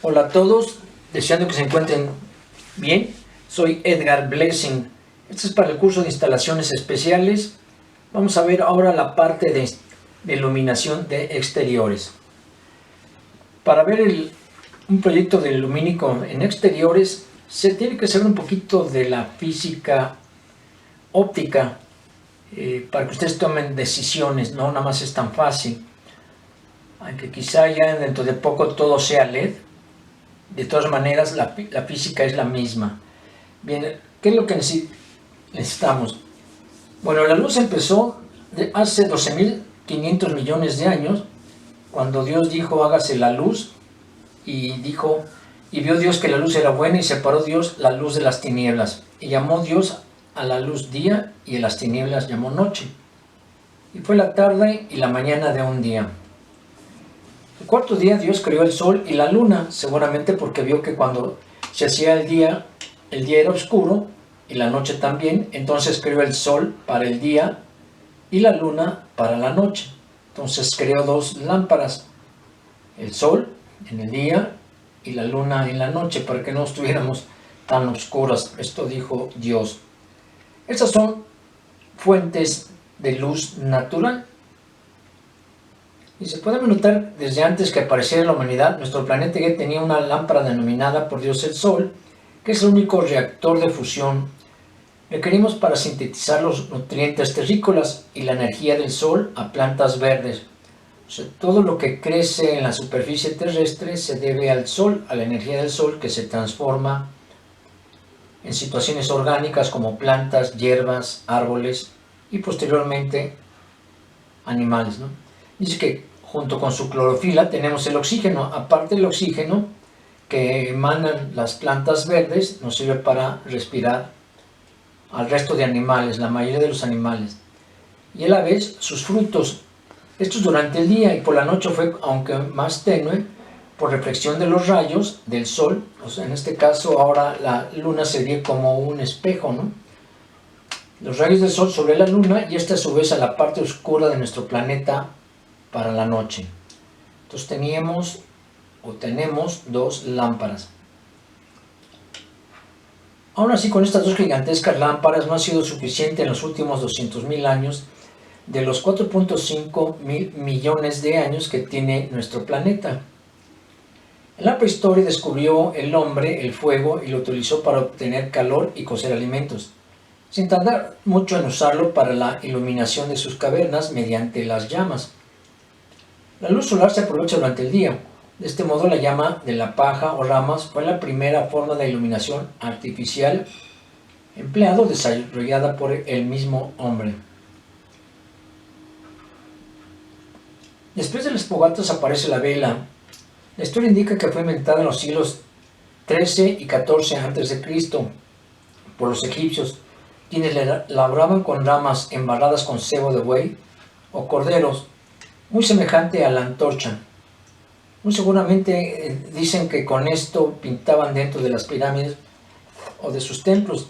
Hola a todos, deseando que se encuentren bien. Soy Edgar Blessing. Este es para el curso de instalaciones especiales. Vamos a ver ahora la parte de iluminación de exteriores. Para ver un proyecto de lumínico en exteriores, se tiene que saber un poquito de la física óptica para que ustedes tomen decisiones. No nada más es tan fácil, aunque quizá ya dentro de poco todo sea LED. De todas maneras, la física es la misma. Bien, ¿qué es lo que necesitamos? Bueno, la luz empezó hace 12.500 millones de años, cuando Dios dijo, hágase la luz, y vio Dios que la luz era buena, y separó Dios la luz de las tinieblas, y llamó Dios a la luz día, y a las tinieblas llamó noche. Y fue la tarde y la mañana de un día. El cuarto día Dios creó el sol y la luna, seguramente porque vio que cuando se hacía el día era oscuro y la noche también. Entonces creó el sol para el día y la luna para la noche. Entonces creó dos lámparas, el sol en el día y la luna en la noche, para que no estuviéramos tan oscuras. Esto dijo Dios. Estas son fuentes de luz natural. Y se puede notar desde antes que apareciera la humanidad, nuestro planeta ya tenía una lámpara denominada por Dios el Sol, que es el único reactor de fusión. Requerimos para sintetizar los nutrientes terrícolas y la energía del Sol a plantas verdes. O sea, todo lo que crece en la superficie terrestre se debe al Sol, a la energía del Sol, que se transforma en situaciones orgánicas como plantas, hierbas, árboles y posteriormente animales, ¿no? Dice que junto con su clorofila tenemos el oxígeno. Aparte del oxígeno que emanan las plantas verdes, nos sirve para respirar al resto de animales, la mayoría de los animales. Y a la vez sus frutos, estos durante el día, y por la noche fue, aunque más tenue, por reflexión de los rayos del sol. O sea, en este caso ahora la luna sería como un espejo, ¿no? Los rayos del sol sobre la luna, y esta a su vez a la parte oscura de nuestro planeta para la noche. Entonces tenemos dos lámparas. Aún así, con estas dos gigantescas lámparas no ha sido suficiente en los últimos 200.000 años de los 4.5 mil millones de años que tiene nuestro planeta. En la prehistoria descubrió el hombre el fuego y lo utilizó para obtener calor y cocer alimentos, sin tardar mucho en usarlo para la iluminación de sus cavernas mediante las llamas. La luz solar se aprovecha durante el día. De este modo, la llama de la paja o ramas fue la primera forma de iluminación artificial empleada o desarrollada por el mismo hombre. Después de las fogatas aparece la vela. La historia indica que fue inventada en los siglos XIII y XIV a.C. por los egipcios, quienes la labraban con ramas embarradas con sebo de buey o corderos, muy semejante a la antorcha. Muy seguramente dicen que con esto pintaban dentro de las pirámides o de sus templos,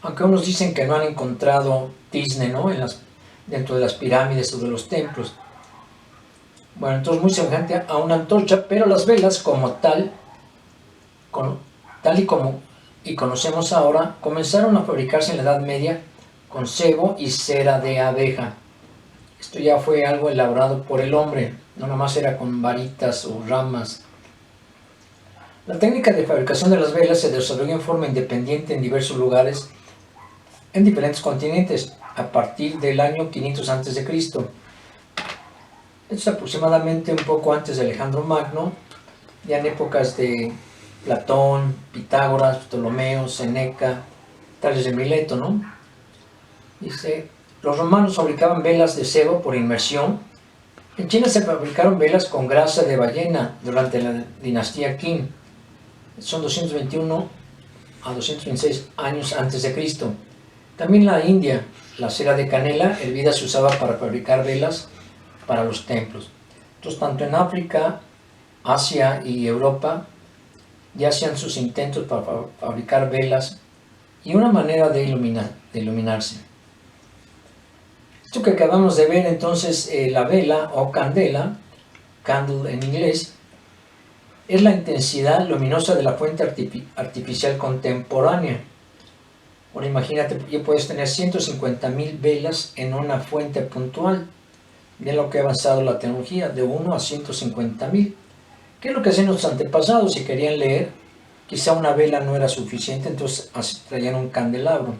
aunque unos dicen que no han encontrado tizne, ¿no?, dentro de las pirámides o de los templos. Bueno, entonces muy semejante a una antorcha, pero las velas como tal y conocemos ahora, comenzaron a fabricarse en la Edad Media con sebo y cera de abeja. Esto ya fue algo elaborado por el hombre, no nomás era con varitas o ramas. La técnica de fabricación de las velas se desarrolló en forma independiente en diversos lugares, en diferentes continentes, a partir del año 500 a.C. Esto es aproximadamente un poco antes de Alejandro Magno, ya en épocas de Platón, Pitágoras, Ptolomeo, Seneca, Tales de Mileto, ¿no? Dice, los romanos fabricaban velas de sebo por inmersión. En China se fabricaron velas con grasa de ballena durante la dinastía Qin. Son 221 a 226 años antes de Cristo. También en la India, la cera de canela hervida se usaba para fabricar velas para los templos. Entonces, tanto en África, Asia y Europa ya hacían sus intentos para fabricar velas y una manera de iluminarse. Esto que acabamos de ver entonces, la vela o candela, candle en inglés, es la intensidad luminosa de la fuente artificial contemporánea. Ahora imagínate, ya puedes tener 150.000 velas en una fuente puntual. Bien lo que ha avanzado la tecnología, de 1 a 150.000. ¿Qué es lo que hacían los antepasados? Si querían leer, quizá una vela no era suficiente, entonces traían un candelabro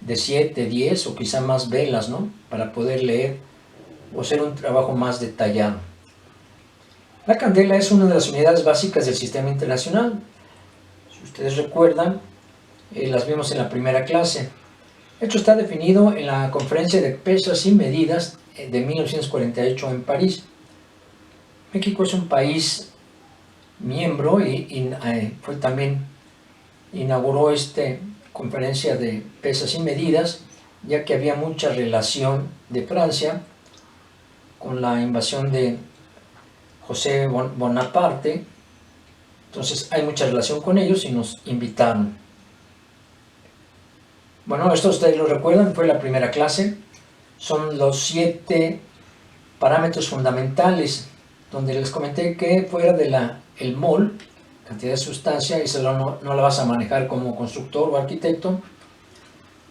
de 7, 10 o quizá más velas, ¿no? Para poder leer o hacer un trabajo más detallado. La candela es una de las unidades básicas del sistema internacional. Si ustedes recuerdan, las vimos en la primera clase. Esto está definido en la Conferencia de Pesas y Medidas de 1948 en París. México es un país miembro y fue también inauguró esta conferencia de pesas y medidas, ya que había mucha relación de Francia con la invasión de José Bonaparte. Entonces hay mucha relación con ellos y nos invitaron. Bueno, esto ustedes lo recuerdan, fue la primera clase. Son los 7 parámetros fundamentales, donde les comenté que fuera de el mol, cantidad de sustancia, esa no la vas a manejar como constructor o arquitecto.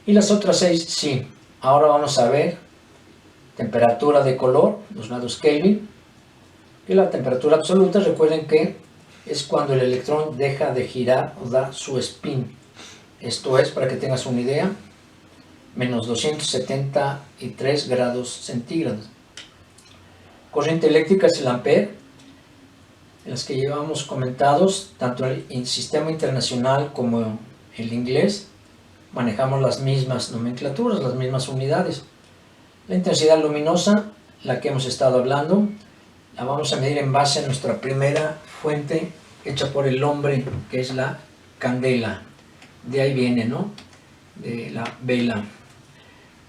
Y las otras 6 sí. Ahora vamos a ver temperatura de color, los grados Kelvin. Y la temperatura absoluta, recuerden que es cuando el electrón deja de girar o da su spin. Esto es, para que tengas una idea, menos 273 grados centígrados. Corriente eléctrica es el ampere, en las que llevamos comentados, tanto el sistema internacional como el inglés, manejamos las mismas nomenclaturas, las mismas unidades. La intensidad luminosa, la que hemos estado hablando, la vamos a medir en base a nuestra primera fuente hecha por el hombre, que es la candela. De ahí viene, ¿no? De la vela.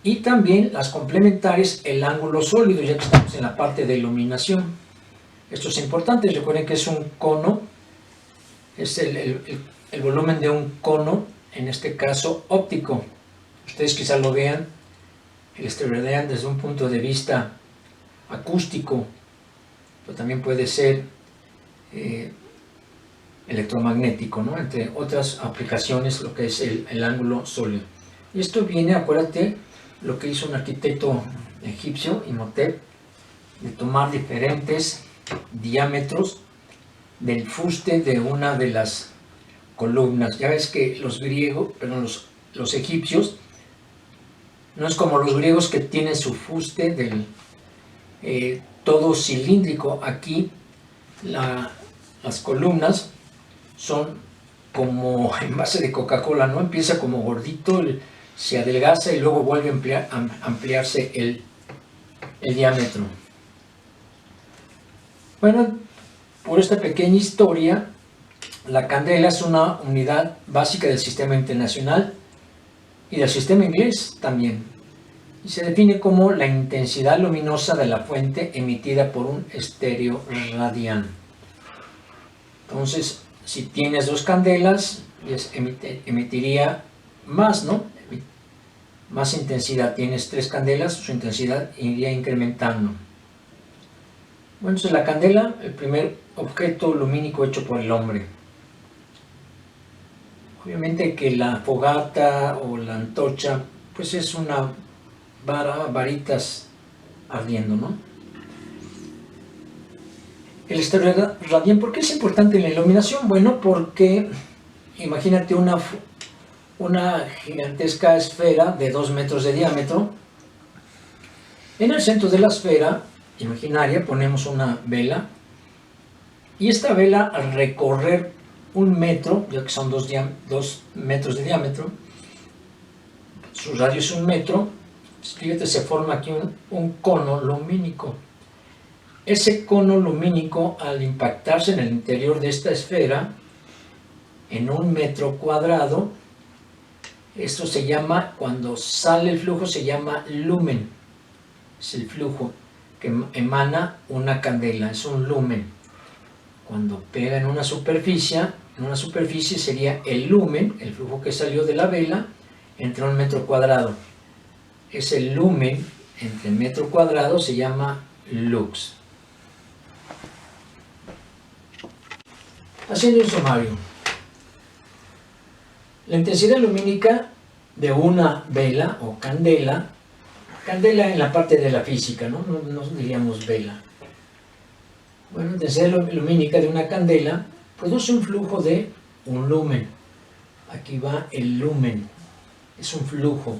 Y también las complementarias, el ángulo sólido, ya que estamos en la parte de iluminación. Esto es importante, recuerden que es un cono, es el volumen de un cono, en este caso óptico. Ustedes quizás lo vean, vean desde un punto de vista acústico, pero también puede ser electromagnético, ¿no? Entre otras aplicaciones, lo que es el ángulo sólido. Y esto viene, acuérdate, lo que hizo un arquitecto egipcio, Imhotep, de tomar diferentes diámetros del fuste de una de las columnas. Ya ves que los griegos, perdón, los egipcios, no es como los griegos que tienen su fuste del todo cilíndrico. Aquí las columnas son como en base de Coca-Cola, ¿no? Empieza como gordito, se adelgaza y luego vuelve a ampliarse el diámetro. Bueno, por esta pequeña historia, la candela es una unidad básica del sistema internacional y del sistema inglés también. Y se define como la intensidad luminosa de la fuente emitida por un estéreo radián. Entonces, si tienes 2 candelas, emitiría más, ¿no? Más intensidad. Tienes 3 candelas, su intensidad iría incrementando. Bueno, entonces la candela, el primer objeto lumínico hecho por el hombre. Obviamente que la fogata o la antorcha, pues es una varitas ardiendo, ¿no? El estéreo radián, ¿por qué es importante en la iluminación? Bueno, porque imagínate una gigantesca esfera de 2 metros de diámetro. En el centro de la esfera imaginaria ponemos una vela, y esta vela, al recorrer 1 metro, ya que son 2 metros de diámetro, su radio es 1 metro, fíjate, se forma aquí un cono lumínico. Ese cono lumínico, al impactarse en el interior de esta esfera, en 1 metro cuadrado, esto se llama, cuando sale el flujo, se llama lumen. Es el flujo que emana una candela, es un lumen. Cuando pega en una superficie sería el lumen, el flujo que salió de la vela, entre 1 metro cuadrado. Ese lumen entre metro cuadrado se llama lux. Haciendo un sumario. La intensidad lumínica de una vela o candela, candela en la parte de la física, no diríamos vela. Bueno, la intensidad lumínica de una candela produce un flujo de un lumen. Aquí va el lumen, es un flujo.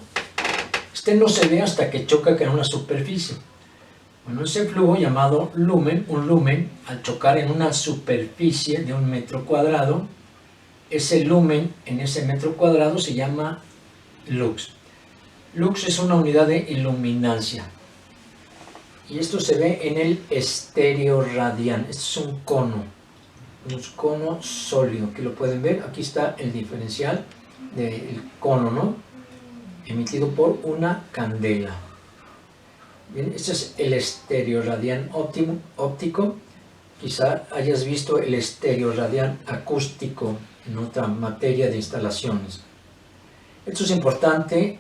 Este no se ve hasta que choca con una superficie. Bueno, ese flujo llamado lumen, un lumen, al chocar en una superficie de 1 metro cuadrado, ese lumen en ese metro cuadrado se llama lux. Lux es una unidad de iluminancia. Y esto se ve en el estéreo radián. Este es un cono sólido, que lo pueden ver. Aquí está el diferencial del cono, ¿no? Emitido por una candela. Bien, este es el estéreo radián óptico. Quizá hayas visto el estéreo radián acústico en otra materia de instalaciones. Esto es importante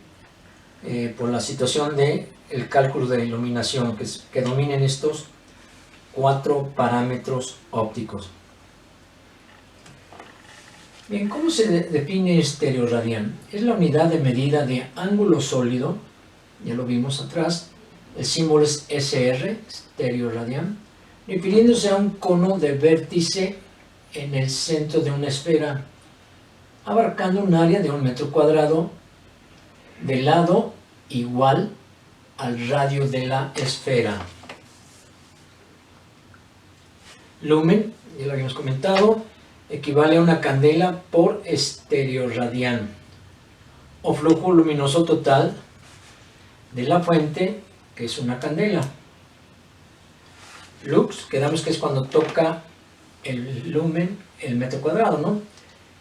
por la situación del cálculo de iluminación, que dominen estos 4 parámetros ópticos. Bien, ¿cómo se define estéreo radián? Es la unidad de medida de ángulo sólido, ya lo vimos atrás, el símbolo es SR, estéreo radián, refiriéndose a un cono de vértice en el centro de una esfera, abarcando un área de 1 metro cuadrado de lado igual al radio de la esfera. Lumen, ya lo habíamos comentado, equivale a una candela por estéreo radián, o flujo luminoso total de la fuente, que es una candela. Lux, quedamos que es cuando toca el lumen, el metro cuadrado, ¿no?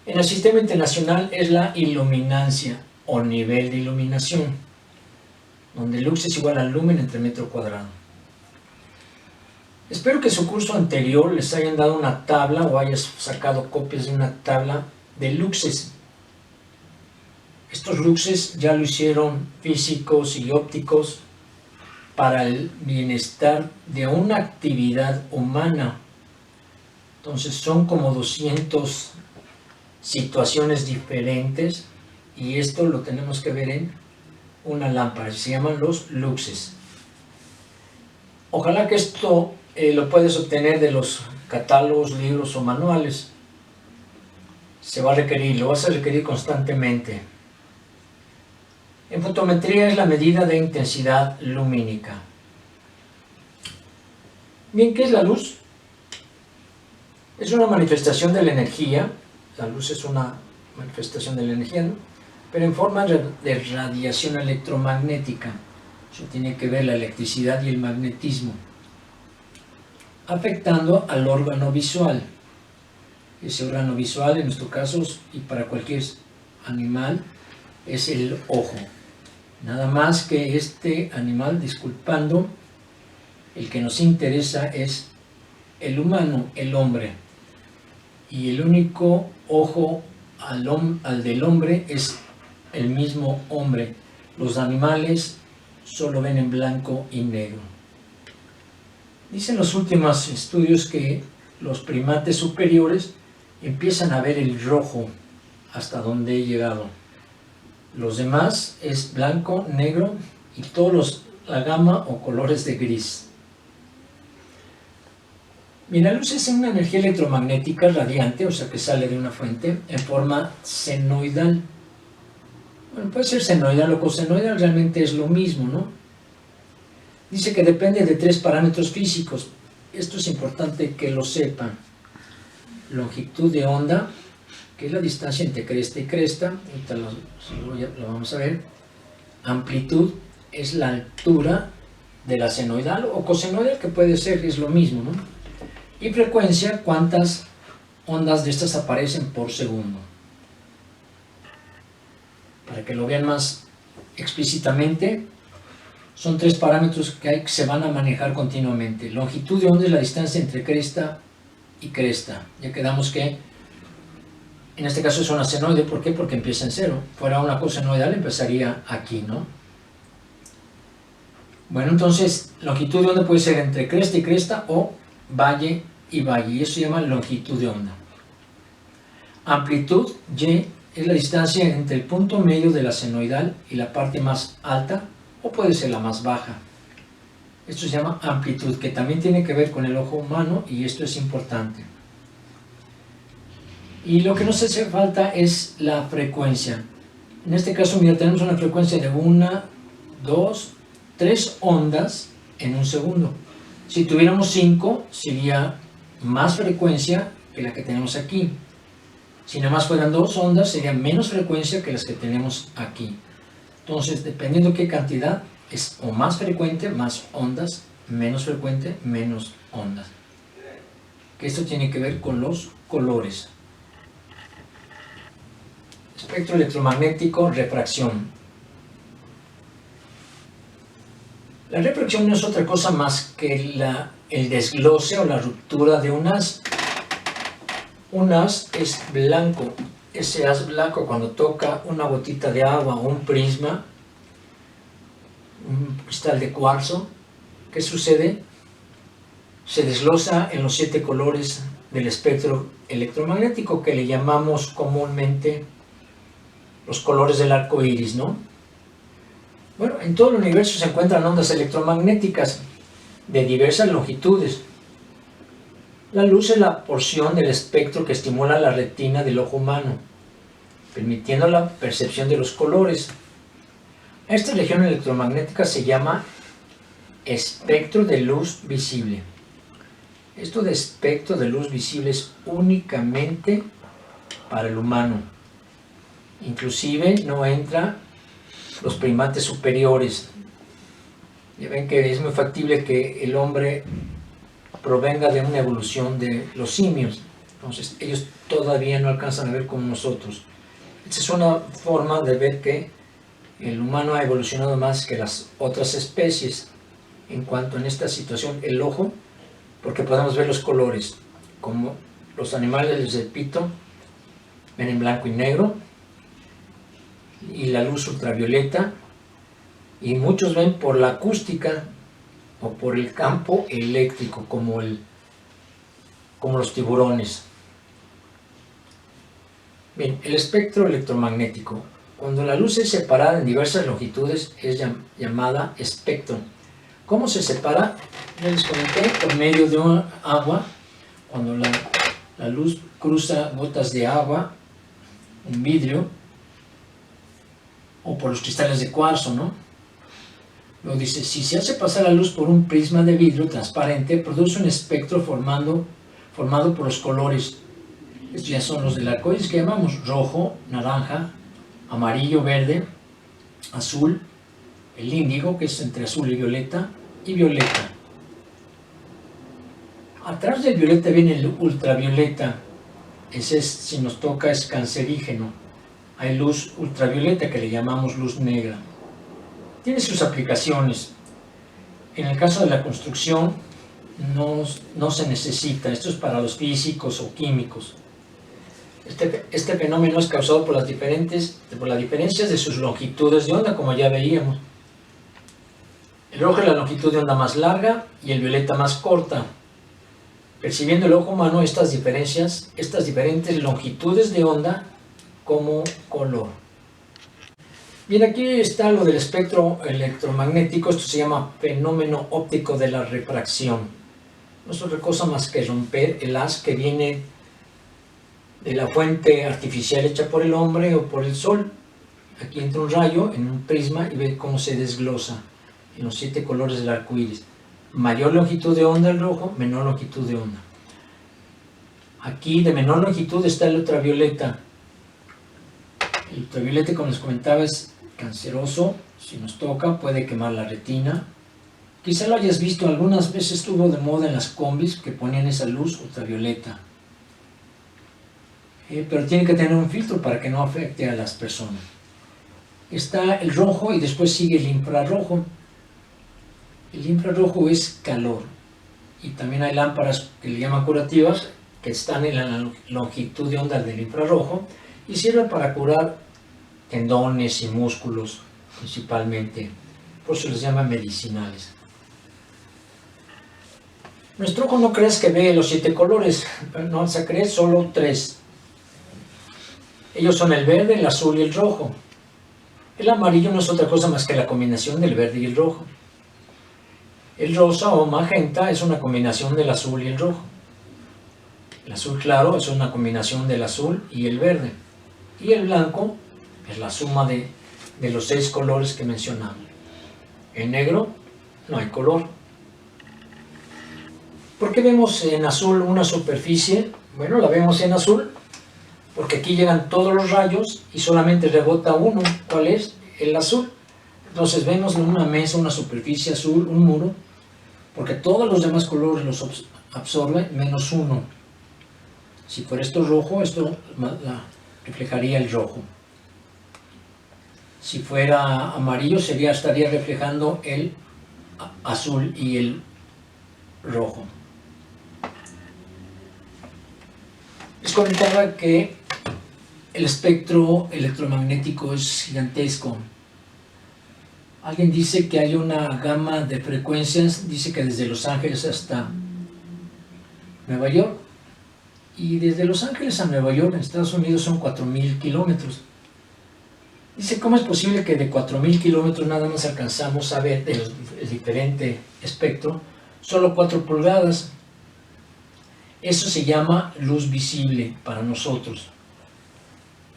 En el sistema internacional es la iluminancia o nivel de iluminación, donde lux es igual al lumen entre metro cuadrado. Espero que en su curso anterior les hayan dado una tabla o hayas sacado copias de una tabla de luxes. Estos luxes ya lo hicieron físicos y ópticos para el bienestar de una actividad humana. Entonces son como 200 situaciones diferentes y esto lo tenemos que ver en una lámpara, se llaman los luxes. Ojalá que esto lo puedes obtener de los catálogos, libros o manuales. Se va a requerir, lo vas a requerir constantemente. En fotometría es la medida de intensidad lumínica. Bien, ¿qué es la luz? Es una manifestación de la energía. La luz es una manifestación de la energía, ¿no? Pero en forma de radiación electromagnética. Eso tiene que ver la electricidad y el magnetismo, afectando al órgano visual. Ese órgano visual, en nuestro caso, y para cualquier animal, es el ojo. Nada más que este animal, disculpando, el que nos interesa es el humano, el hombre. Y el único ojo al del hombre es el mismo hombre. Los animales solo ven en blanco y negro. Dicen los últimos estudios que los primates superiores empiezan a ver el rojo, hasta donde he llegado. Los demás es blanco, negro y todos la gama o colores de gris. Mira, la luz es una energía electromagnética radiante, o sea que sale de una fuente en forma senoidal. Bueno, puede ser senoidal o cosenoidal, realmente es lo mismo, ¿no? Dice que depende de 3 parámetros físicos. Esto es importante que lo sepan. Longitud de onda, que es la distancia entre cresta y cresta, ahorita lo vamos a ver. Amplitud es la altura de la senoidal o cosenoidal, que puede ser, es lo mismo, ¿no? Y frecuencia, cuántas ondas de estas aparecen por segundo. Para que lo vean más explícitamente, son 3 parámetros que se van a manejar continuamente. Longitud de onda es la distancia entre cresta y cresta. Ya quedamos que en este caso es una senoide. ¿Por qué? Porque empieza en 0. Fuera una cosenoidal empezaría aquí, ¿no? Bueno, entonces longitud de onda puede ser entre cresta y cresta o valle y valle, y eso se llama longitud de onda. Amplitud Y es la distancia entre el punto medio de la senoidal y la parte más alta, o puede ser la más baja. Esto se llama amplitud, que también tiene que ver con el ojo humano, y esto es importante. Y lo que nos hace falta es la frecuencia. En este caso, mira, tenemos una frecuencia de 1, 2, 3 ondas en un segundo. Si tuviéramos 5, sería más frecuencia que la que tenemos aquí. Si nada más fueran 2 ondas, sería menos frecuencia que las que tenemos aquí. Entonces, dependiendo qué cantidad, es o más frecuente, más ondas, menos frecuente, menos ondas. Que esto tiene que ver con los colores. Espectro electromagnético, refracción. La refracción no es otra cosa más que el desglose o la ruptura de un haz. Un haz es blanco. Ese haz blanco, cuando toca una gotita de agua o un prisma, un cristal de cuarzo, ¿qué sucede? Se desglosa en los 7 colores del espectro electromagnético, que le llamamos comúnmente los colores del arco iris, ¿no? Bueno, en todo el universo se encuentran ondas electromagnéticas de diversas longitudes. La luz es la porción del espectro que estimula la retina del ojo humano, permitiendo la percepción de los colores. A esta región electromagnética se llama espectro de luz visible. Esto de espectro de luz visible es únicamente para el humano. Inclusive no entra los primates superiores. Ya ven que es muy factible que el hombre provenga de una evolución de los simios. Entonces ellos todavía no alcanzan a ver como nosotros. Esta es una forma de ver que el humano ha evolucionado más que las otras especies en cuanto en esta situación el ojo, porque podemos ver los colores, como los animales, les repito, ven en blanco y negro, y la luz ultravioleta, y muchos ven por la acústica o por el campo eléctrico, como los tiburones. Bien, el espectro electromagnético. Cuando la luz es separada en diversas longitudes es llamada espectro. ¿Cómo se separa? Ya les comenté, por medio de un agua. Cuando la luz cruza gotas de agua, un vidrio, o por los cristales de cuarzo, ¿no? Luego dice, si se hace pasar la luz por un prisma de vidrio transparente, produce un espectro formado por los colores. Estos ya son los del arco iris, que llamamos rojo, naranja, amarillo, verde, azul, el índigo, que es entre azul y violeta, Atrás del violeta viene el ultravioleta. Ese si nos toca, es cancerígeno. Hay luz ultravioleta que le llamamos luz negra. Tiene sus aplicaciones. En el caso de la construcción no se necesita. Esto es para los físicos o químicos. Este fenómeno es causado por las diferencias de sus longitudes de onda, como ya veíamos. El rojo es la longitud de onda más larga y el violeta más corta. Percibiendo el ojo humano estas diferentes longitudes de onda como color. Bien, aquí está lo del espectro electromagnético. Esto se llama fenómeno óptico de la refracción. No es otra cosa más que romper el haz que viene de la fuente artificial hecha por el hombre o por el sol. Aquí entra un rayo en un prisma y ve cómo se desglosa en los 7 colores del arco iris. Mayor longitud de onda el rojo, menor longitud de onda. Aquí de menor longitud está el ultravioleta. El ultravioleta, como les comentaba, es canceroso. Si nos toca, puede quemar la retina. Quizá lo hayas visto, algunas veces estuvo de moda en las combis que ponían esa luz ultravioleta. Pero tiene que tener un filtro para que no afecte a las personas. Está el rojo y después sigue el infrarrojo. El infrarrojo es calor. Y también hay lámparas que le llaman curativas, que están en la longitud de onda del infrarrojo y sirven para curar tendones y músculos principalmente. Por eso les llaman medicinales. Nuestro ojo no crees que ve los 7 colores, no vas a creer, solo 3. Ellos son el verde, el azul y el rojo. El amarillo no es otra cosa más que la combinación del verde y el rojo. El rosa o magenta es una combinación del azul y el rojo. El azul claro es una combinación del azul y el verde. Y el blanco es la suma de los 6 colores que mencionamos. En negro no hay color. ¿Por qué vemos en azul una superficie? Bueno, la vemos en azul porque aquí llegan todos los rayos y solamente rebota uno. ¿Cuál es? El azul. Entonces vemos en una mesa una superficie azul, un muro, porque todos los demás colores los absorbe menos uno. Si fuera esto rojo, esto reflejaría el rojo. Si fuera amarillo, estaría reflejando el azul y el rojo. Les comentaba que el espectro electromagnético es gigantesco. Alguien dice que hay una gama de frecuencias, dice que desde Los Ángeles hasta Nueva York. Y desde Los Ángeles a Nueva York, en Estados Unidos, son 4.000 kilómetros. Dice, ¿cómo es posible que de 4.000 kilómetros nada más alcanzamos a ver el diferente espectro solo 4 pulgadas? Eso se llama luz visible para nosotros.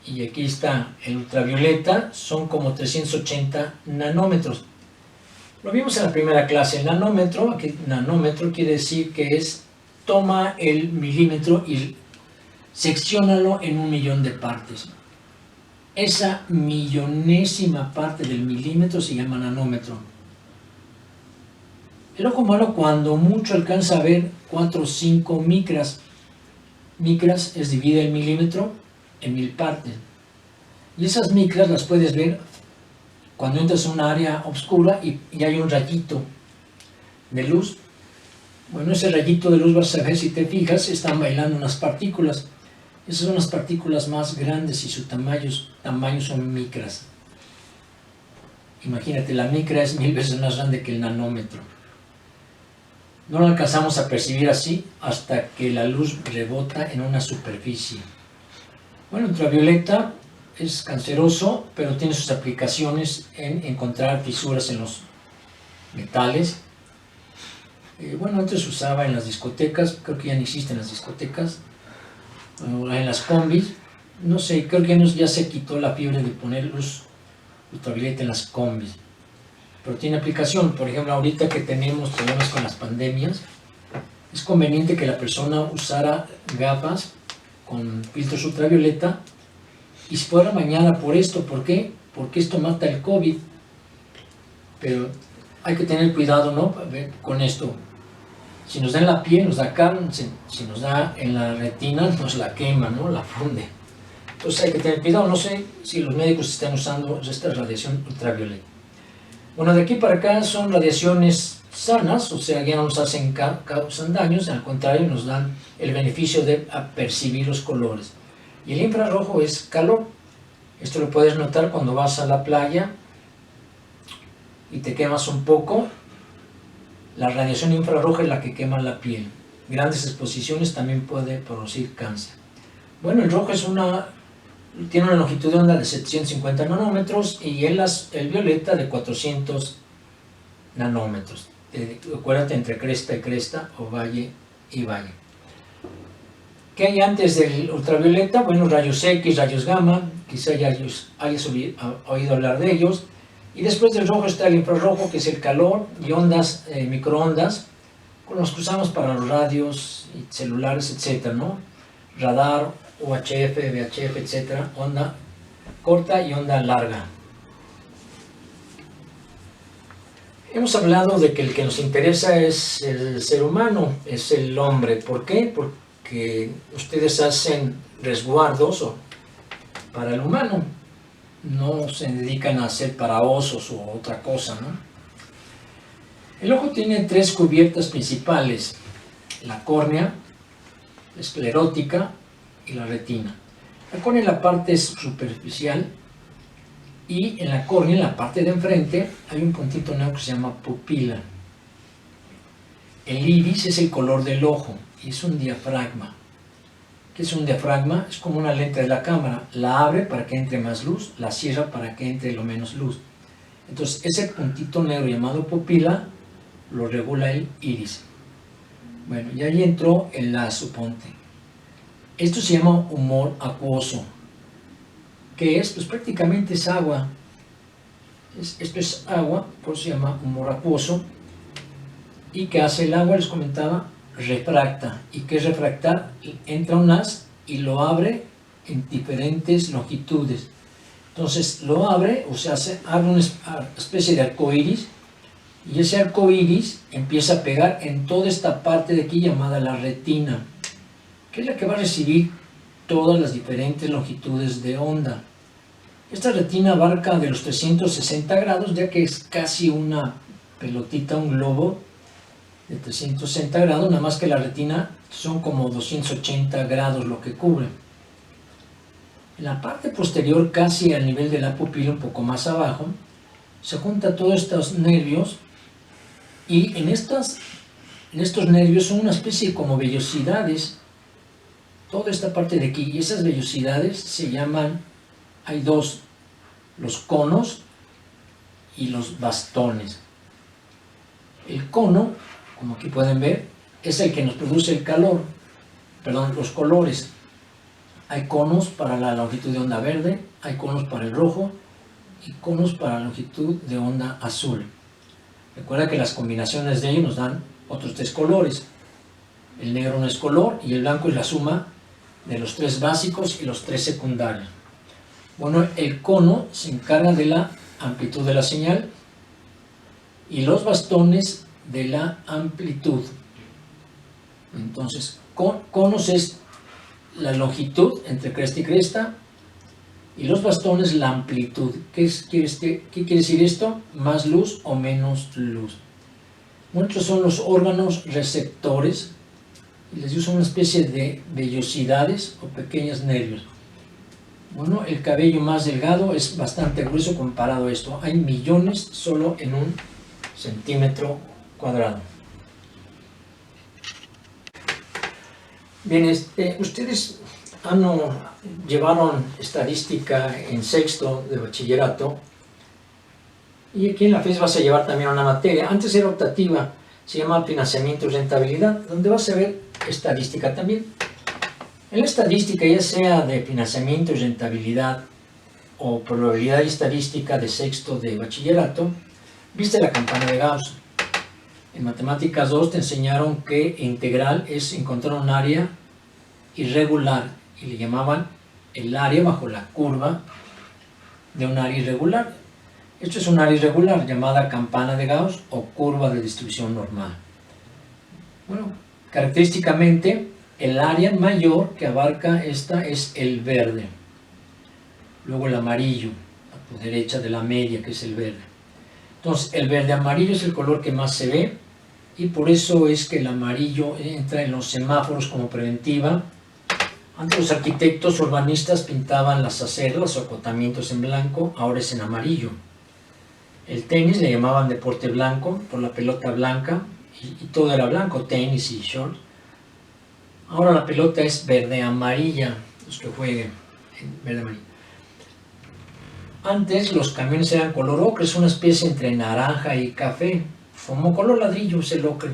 Y aquí está el ultravioleta, son como 380 nanómetros. Lo vimos en la primera clase. El nanómetro, aquí nanómetro quiere decir que toma el milímetro y secciónalo en 1.000.000 de partes. Esa millonésima parte del milímetro se llama nanómetro. El ojo humano cuando mucho alcanza a ver 4 o 5 micras. Micras divide el milímetro en 1.000 partes. Y esas micras las puedes ver cuando entras a un área oscura y hay un rayito de luz. Bueno, ese rayito de luz, vas a ver, si te fijas, están bailando unas partículas. Esas son las partículas más grandes y su tamaño son micras. Imagínate, la micra es 1000 veces más grande que el nanómetro. No lo alcanzamos a percibir así hasta que la luz rebota en una superficie. Bueno, ultravioleta es canceroso, pero tiene sus aplicaciones en encontrar fisuras en los metales. Bueno, antes se usaba en las discotecas, creo que ya no existen las discotecas, en las combis, no sé, creo que ya se quitó la fiebre de poner luz ultravioleta en las combis, pero tiene aplicación. Por ejemplo, ahorita que tenemos problemas con las pandemias, es conveniente que la persona usara gafas con filtros ultravioleta y se fuera bañada por esto. ¿Por qué? Porque esto mata el COVID, pero hay que tener cuidado, ¿no? Con esto. Si nos da en la piel, nos da cáncer. Si nos da en la retina, nos la quema, ¿no? La funde. Entonces hay que tener cuidado. No sé si los médicos están usando esta radiación ultravioleta. Bueno, de aquí para acá son radiaciones sanas, o sea, ya no nos causan daños, al contrario, nos dan el beneficio de percibir los colores. Y el infrarrojo es calor. Esto lo puedes notar cuando vas a la playa y te quemas un poco. La radiación infrarroja es la que quema la piel. Grandes exposiciones también puede producir cáncer. Bueno, el rojo tiene una longitud de onda de 750 nanómetros y el violeta de 400 nanómetros. Acuérdate, entre cresta y cresta o valle y valle. ¿Qué hay antes del ultravioleta? Bueno, rayos X, rayos gamma, quizá hayas oído hablar de ellos. Y después del rojo está el infrarrojo, que es el calor, y ondas, microondas, con los que usamos para los radios, celulares, etc., ¿no? Radar, UHF, VHF, etc., onda corta y onda larga. Hemos hablado de que el que nos interesa es el ser humano, es el hombre. ¿Por qué? Porque ustedes hacen resguardos para el humano. No se dedican a hacer para osos o otra cosa, ¿no? El ojo tiene 3 cubiertas principales: la córnea, la esclerótica y la retina. La córnea es la parte superficial y en la córnea, en la parte de enfrente, hay un puntito negro que se llama pupila. El iris es el color del ojo y es un diafragma. ¿Qué es un diafragma? Es como una lente de la cámara. La abre para que entre más luz, la cierra para que entre lo menos luz. Entonces, ese puntito negro llamado pupila lo regula el iris. Bueno, y ahí entró el lazo, ponte. Esto se llama humor acuoso. ¿Qué es? Pues prácticamente es agua. Esto es agua, por eso se llama humor acuoso. ¿Y qué hace el agua? Les comentaba, refracta. ¿Y qué es refractar? Entra un haz y lo abre en diferentes longitudes. Entonces lo abre, o sea, abre una especie de arco iris, y ese arco iris empieza a pegar en toda esta parte de aquí llamada la retina, que es la que va a recibir todas las diferentes longitudes de onda. Esta retina abarca de los 360 grados, ya que es casi una pelotita, un globo de 360 grados, nada más que la retina son como 280 grados lo que cubre. En la parte posterior, casi al nivel de la pupila, un poco más abajo, se juntan todos estos nervios, y en estos nervios son una especie como vellosidades, toda esta parte de aquí, y esas vellosidades se llaman, hay dos, los conos y los bastones. El cono, como aquí pueden ver, es el que nos produce el calor, perdón, los colores. Hay conos para la longitud de onda verde, hay conos para el rojo y conos para la longitud de onda azul. Recuerda que las combinaciones de ellos nos dan otros tres colores. El negro no es color y el blanco es la suma de los tres básicos y los tres secundarios. Bueno, el cono se encarga de la amplitud de la señal y los bastones de la amplitud. Entonces, conos es la longitud entre cresta y cresta, y los bastones la amplitud. ¿Qué quiere decir esto? Más luz o menos luz. Muchos son los órganos receptores, y les usan una especie de vellosidades o pequeños nervios. Bueno, el cabello más delgado es bastante grueso comparado a esto. Hay millones solo en un centímetro cuadrado. Bien, ustedes llevaron estadística en sexto de bachillerato, y aquí en la FES vas a llevar también una materia. Antes era optativa, se llama financiamiento y rentabilidad, donde vas a ver estadística también. En la estadística, ya sea de financiamiento y rentabilidad o probabilidad y estadística de sexto de bachillerato, viste la campana de Gauss. En matemáticas 2 te enseñaron que integral es encontrar un área irregular, y le llamaban el área bajo la curva de un área irregular. Esto es un área irregular llamada campana de Gauss o curva de distribución normal. Bueno, característicamente el área mayor que abarca esta es el verde, luego el amarillo a tu derecha de la media, que es el verde. Entonces el verde amarillo es el color que más se ve, y por eso es que el amarillo entra en los semáforos como preventiva. Antes los arquitectos urbanistas pintaban las aceras, los acotamientos en blanco, ahora es en amarillo. El tenis le llamaban deporte blanco por la pelota blanca, y todo era blanco, tenis y shorts. Ahora la pelota es verde amarilla, los que jueguen en verde amarilla. Antes los camiones eran color ocre, es una especie entre naranja y café, como color ladrillo es el ocre.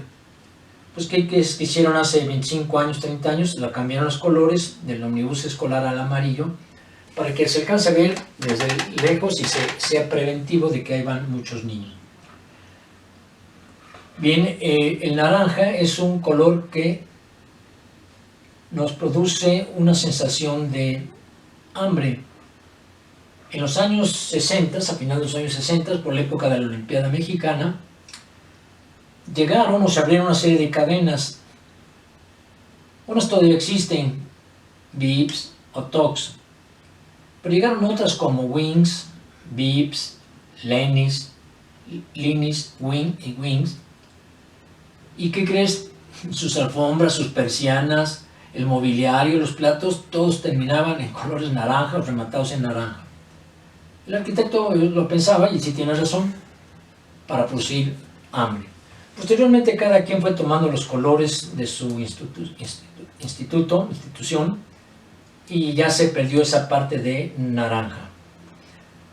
Pues ¿qué hicieron hace 25 años, 30 años? La cambiaron los colores del ómnibus escolar al amarillo, para que se alcance a ver desde lejos y sea preventivo de que ahí van muchos niños. Bien, el naranja es un color que nos produce una sensación de hambre. En los años 60, a finales de los años 60, por la época de la Olimpiada Mexicana, llegaron o se abrieron una serie de cadenas. Unas todavía existen, Vips o Tox, pero llegaron otras como Wings, Vips, Lenis, Wing y Wings. ¿Y qué crees? Sus alfombras, sus persianas, el mobiliario, los platos, todos terminaban en colores naranja o rematados en naranja. El arquitecto lo pensaba, y sí tiene razón, para producir hambre. Posteriormente cada quien fue tomando los colores de su institución, y ya se perdió esa parte de naranja.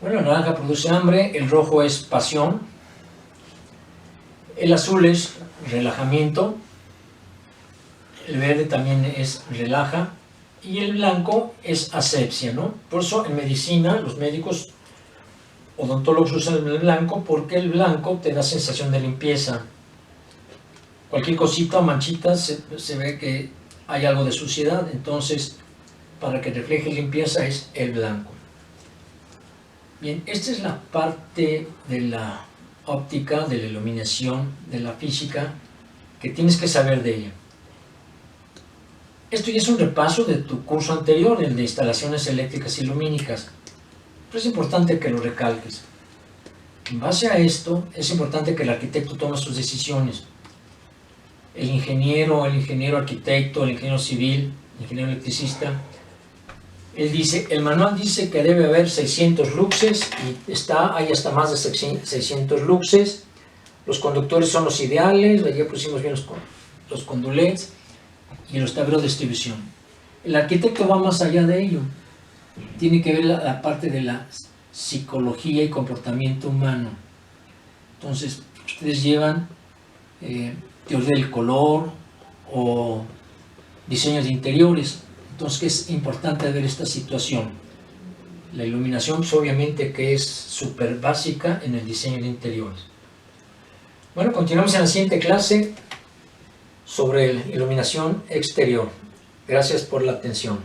Bueno, el naranja produce hambre, el rojo es pasión, el azul es relajamiento, el verde también es relaja y el blanco es asepsia, ¿no? Por eso en medicina los médicos odontólogos usan el blanco porque el blanco te da sensación de limpieza. Cualquier cosita o manchita se ve que hay algo de suciedad, entonces para que refleje limpieza es el blanco. Bien, esta es la parte de la óptica, de la iluminación, de la física, que tienes que saber de ella. Esto ya es un repaso de tu curso anterior, el de instalaciones eléctricas y lumínicas, pero es importante que lo recalques. En base a esto, es importante que el arquitecto tome sus decisiones. El ingeniero arquitecto, el ingeniero civil, el ingeniero electricista, él dice, el manual dice que debe haber 600 luxes y hay hasta más de 600 luxes. Los conductores son los ideales, ya pusimos bien los condulets y los tableros de distribución. El arquitecto va más allá de ello. Tiene que ver la parte de la psicología y comportamiento humano. Entonces, ustedes llevan teoría del color o diseño de interiores. Entonces, es importante ver esta situación. La iluminación, pues, obviamente que es súper básica en el diseño de interiores. Bueno, continuamos en la siguiente clase sobre la iluminación exterior. Gracias por la atención.